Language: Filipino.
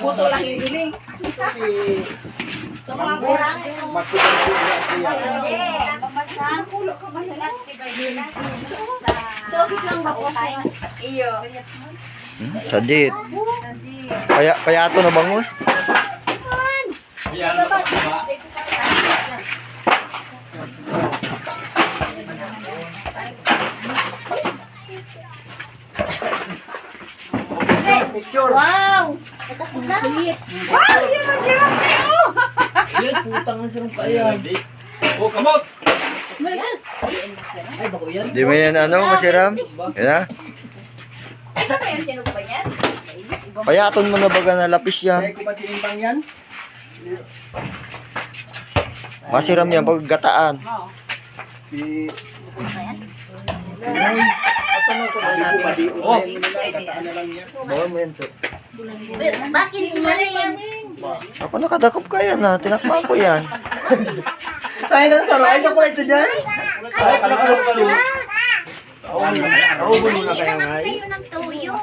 Puto lang yung iling. Iyo. Sadit. Kaya ito na bangus. Wow! Kulit. Wow! Yun ang sirap kayo! Yan, putang ang sarang pa yan. Oh, kamot! Ay, bako yan. Di mo yan masiram? Yan na. Ito ba yung sino ba yan? Payaton mo na baga na lapis yan. Ay, kupatinimbang yan. Masiram yan pag gataan. Oh! Bawal mo yan, sir. Bakit mali yan? Ako nakadakop ka yan ha. Tinakman ko yan. Ay, nasaro. Ay, naku ito dyan. Ay, palakalukso. Naubo mo na kaya nga. Kayo ng tuyo.